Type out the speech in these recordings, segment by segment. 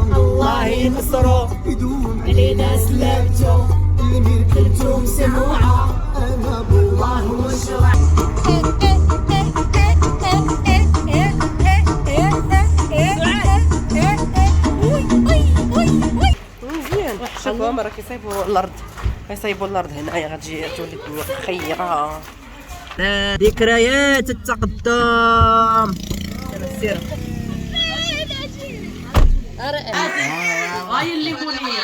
الله ينصرو علينا سلامتو اللي كلتو مسموعة أنا بالله وشرع. مزيان شوفوا هما راه كيصايبوا الارض هنايا غتجي تولي الدنيا خيره. ذكريات التقدم. سير هاي الليمونية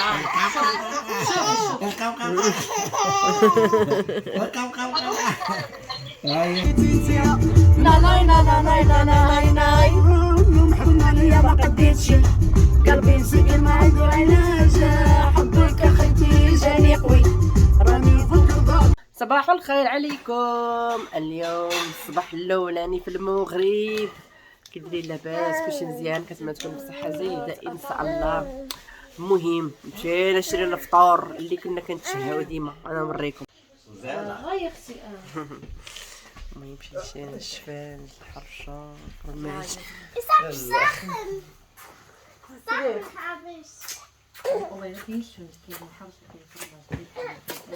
قلبي سكن ما عنده علاج حبك اخيتي جاني قوي راني ضد. صباح الخير عليكم. اليوم الصباح الاولاني في المغرب. كي دايرين لاباس كلشي مزيان كنتمنى تكون بصحه جيده ان شاء الله. المهم مشينا شرينا الفطور اللي كنا كنتشهاو ديما انا نوريكم. غاي اختي المهم مشينا الشفال الحرشه الرماج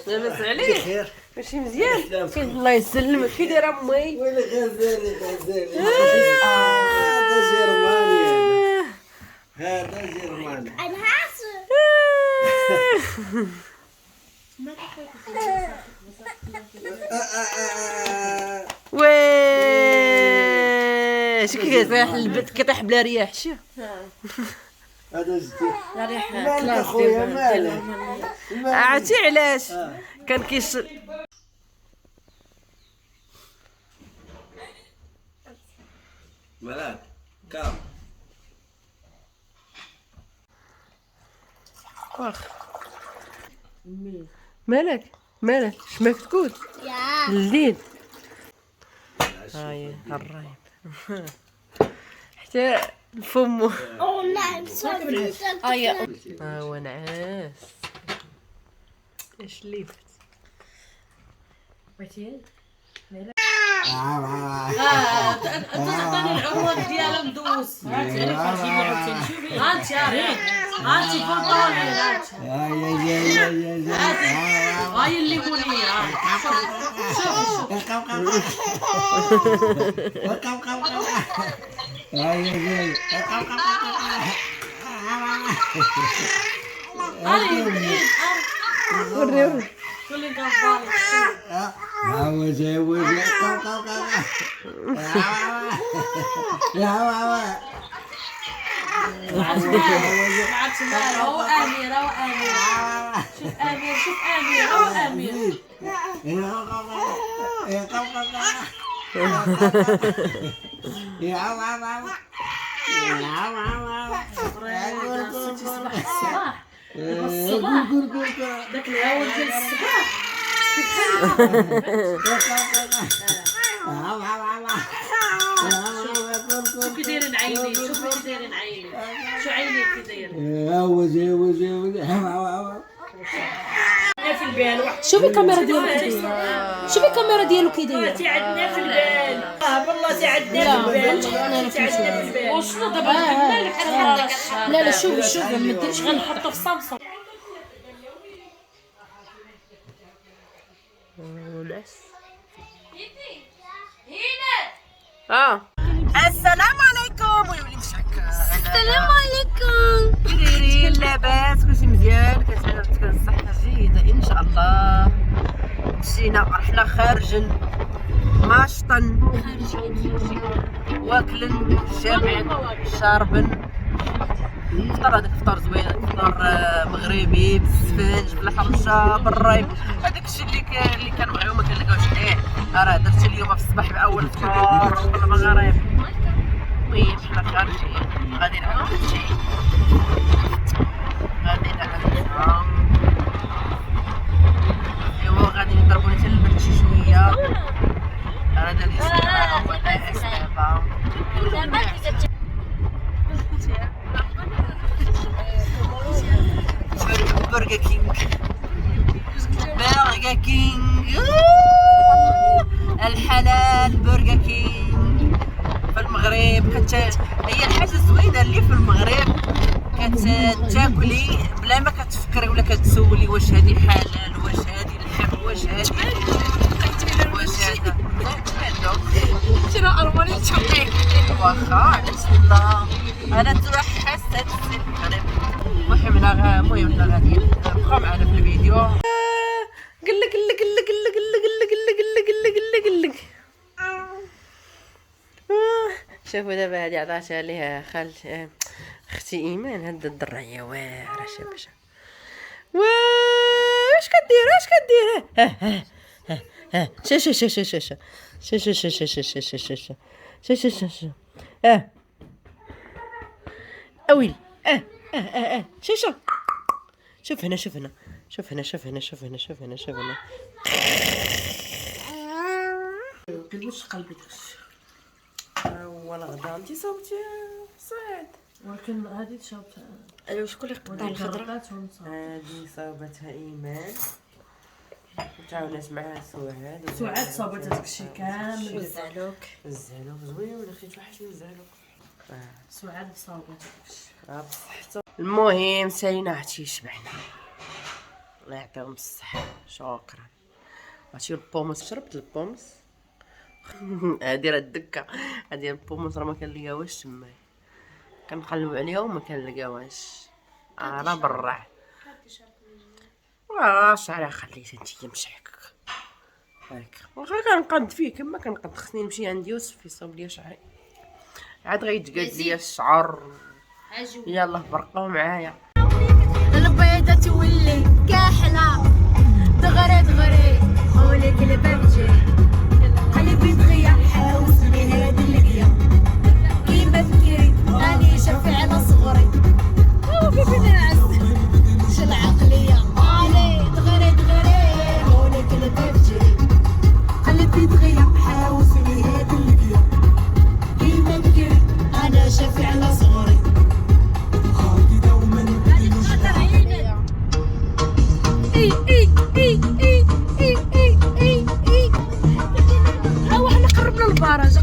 لاباس عليك ماشي مزيان الله يسلمك. كي دايره امي ويلي غزالي هذا جرماني هذا جرماني واش كيطيح البت كيطيح بلا رياح شي هذا جديد ريح مالك اخويا مالك عرفتي علاش كان مالك كام واخ مالك شماك تكوت الليل هاي الرايب حتى الفم هو نعاس اش ليفت بغيتي تعطيني العروض ديالها ندوز. هانتي غير فرجيني عاوتاني شوفي هانتي هانتي بونطوني هانتي هاي الليمونية وريهم كل كنفالك هو امير شوف امير هو امير داك الهوا ديال الصباح شوف كي دايرين عيني شوف كي دايرين عيني شو عيني كي دايرين في البال شوفي الكاميرا ديالو كي داير شوفي الكاميرا ديالو كي داير عندنا في البال والله عندنا في البال وشنو دابا لا شوفي ما ديرش غنحطو في سامسونج. السلام عليكم ويولي مشعك. السلام عليكم. كي دايرين لاباس كلشي مزيان كنتمنى تكون الصحه جيده ان شاء الله. مشينا رحنا خارجا ماشطا واكلن شابعين شاربن فطر. هذاك الفطور زوين فطور مغربي بالسفنج بالحرشه بالرايب. هذاك الشيء اللي كان معاهم ما كنلقاوش عليه. راه درت اليوم في الصباح باول فطور بالمغرب. المهم حنا خارجين غادي نعملو شي ايوا غادي نضربو حتى البرد شي شويه. هذا الاسبوع هو تاع اسبابا برجر كينج الحلال برجر كينج في المغرب. هي الحاجه الزوينه اللي في المغرب تاكلي بلا ما كتفكري ولا كتسولي واش هذه حلال واش هذه اللحم واش هذه واش هذا شنو ارماني تشوفي واخا بسم الله انا توحست المهم لا غادي بقاو معنا في الفيديو. قلك شوفوا دابا هادي عطاتها ليها اختي ايمان. هاد الدرعيه واعره شابشه. واش كدير شا اويلي شا شوف هنا كلش قلبي تخش ولا غدا انتي صوبتي صعد ولكن هذه تشوبتها. ايوا شكون اللي قطع الخضره؟ هذه صوبتها ايمان وتعاونات معها سعاد صوبت هذاك الشيء كامل. الزعلوك زوين ولا خديت واحد من الزعلوك. سعاد صوبت هذاك الشيء. المهم سالينا عرفتي شبعنا الله يعطيهم الصحه. شكرا. عرفتي البومس شربت البومس هادي راه الدكه هادي البومس راه ما كنلقاوهاش تمايا كنقلبوا عليها وما كنلقاوهاش راه برا شعرها خليتها نتيا مشعكك هاك واخا كنقد فيه كما كنقد خصني نمشي عند يوسف يصوب ليا شعري عاد غيتقاد ليا الشعر. يلا برقاو معايا. البيضة تولي كاحلة دغري حولك الباب جاي قلبي دغيا حاوس من هاد اللقيا كيما فكري راني شافي على صغري وفي ناعس شو العقلية علي دغري حولك الباب جاي قلبي دغيا حاوس من هاد اللقيا كيما فكري انا شافي على صغري احنا قربنا البراج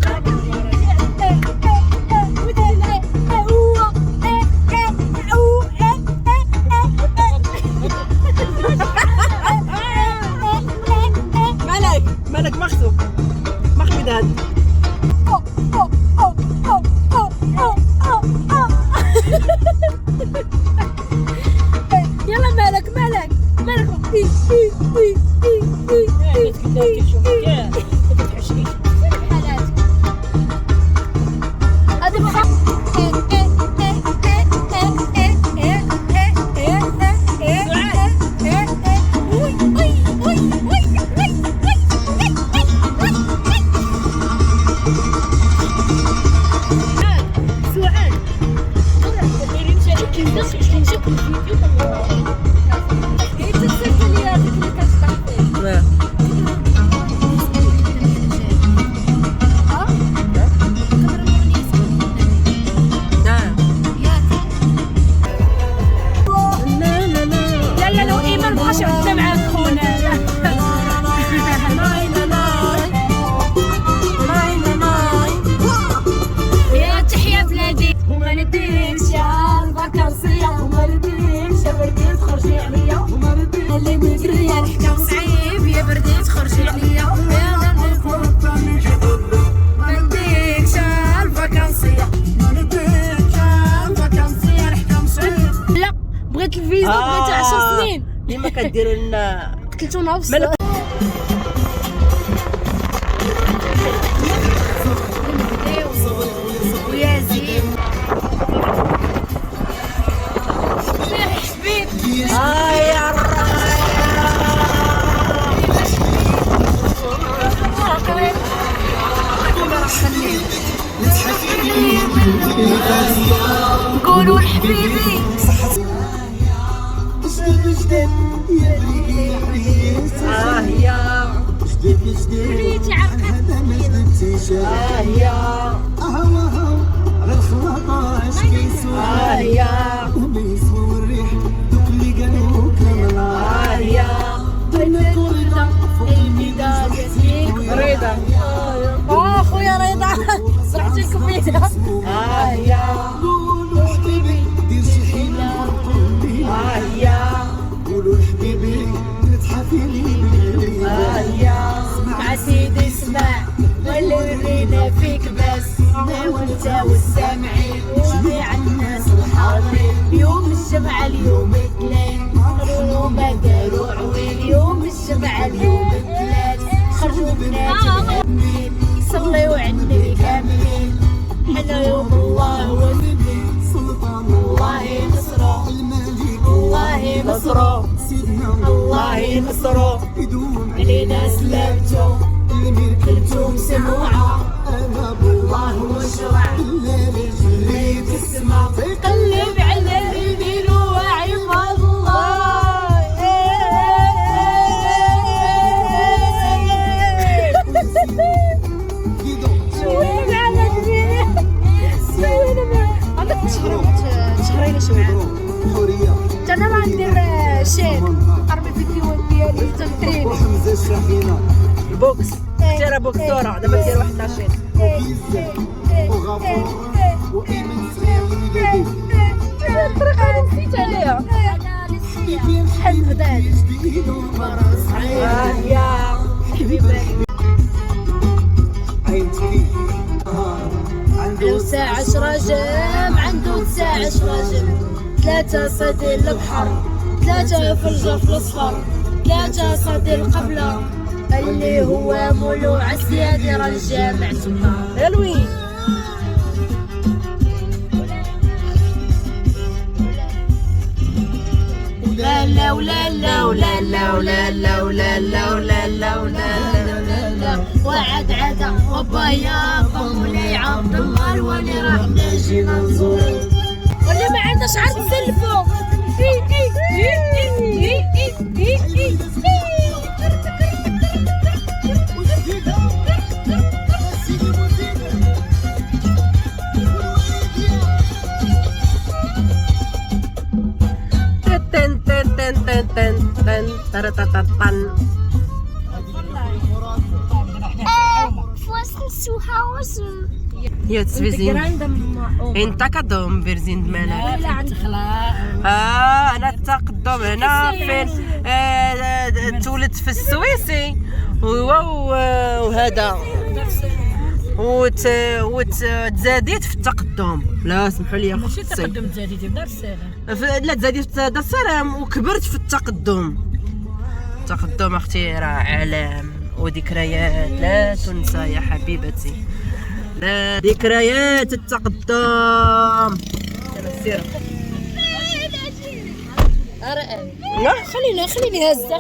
مالك مخزوق مخبي هاد يلا مالك بغيت الفيزا بغيت 10 سنين ديما كديروا لنا قتلتونا بصح ويزيد حبيب يا نقولوا حبيبي يا ريتي عرقت يا رضا خويا رضا صرحتي لكم فيها يا خلينا فيك بس انا وانت والسامعين جميع الناس الحاضرين. يوم الجمعة اليوم اثنين قالوا ما داروا عوين. يوم الجمعة اليوم الثلاث خرجوا بنات مين صليوا على النبي كاملين. حنا يوم الله والنبي سلطان الله نصره الله نصره الله نصره علينا سلامته كلتم سموعه الله وشرع الليل في السما قلب على اليمين وعباد الله. شويه على اليمين عندك تشهريني شويه. انا ما ندير شيء ارمي فيديوهات ديالي تنتريني حمزه الشاحنه البوكس دايره بوكسوره دابا دير واحد لاشين وغفور وايمن سعيد الطريقه اللي نسيت عليها حل غداد يا حبيبي. عين تكي عنده ساعة 10 جام عنده ساعة 10 جام 3 صدي البحر 3 في الجف الأصفر 3 صدي القبلة اللي هو مولوع السيادة راه الجامع تما يا لوين لا لا ولا لا ولا لا ولا لا ولا لا ولا لا ولا لا وعد عدا وبايا مولاي عبد الله الولي راحنا جينا نزورو ولا ما عندناش عرض نسلفو. تن تن تن تن تن تن ترتتتن يا تسفيزين انت كدوم بيرزين مالك انا التقدم هنا فين تولدت في السويسي وهذا وتزاديت في التقدم. لا سمحوا لي ماشي تقدم تزاديتي في دار السلام. لا تزاديت في دار السلام وكبرت في التقدم. التقدم اختي راه عالم وذكريات لا تنسى يا حبيبتي. لا ذكريات التقدم. سير خليني هزه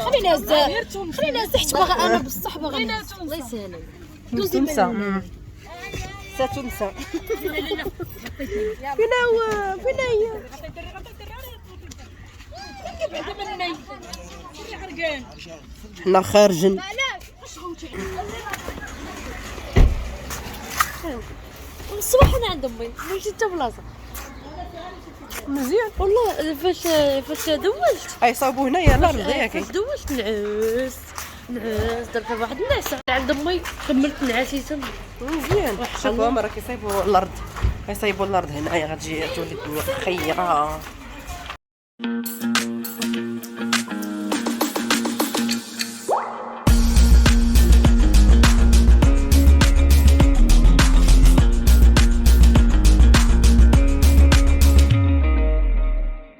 حيت باغا انا بصح باغا الله يسهل دوزي تنسى ستنسى فين هي حنا خارجين الصباح انا عند امي مشيت حتى بلاصه مزيان والله فاش دوزت اي صابو هنايا الله يرضي فاش ياك دوزت نعس درت واحد النعسه عند امي كملت نعاسي تما مزيان. شوفوا هما راه كيصايبوا الارض هنايا غتجي تولي الدنيا خيره.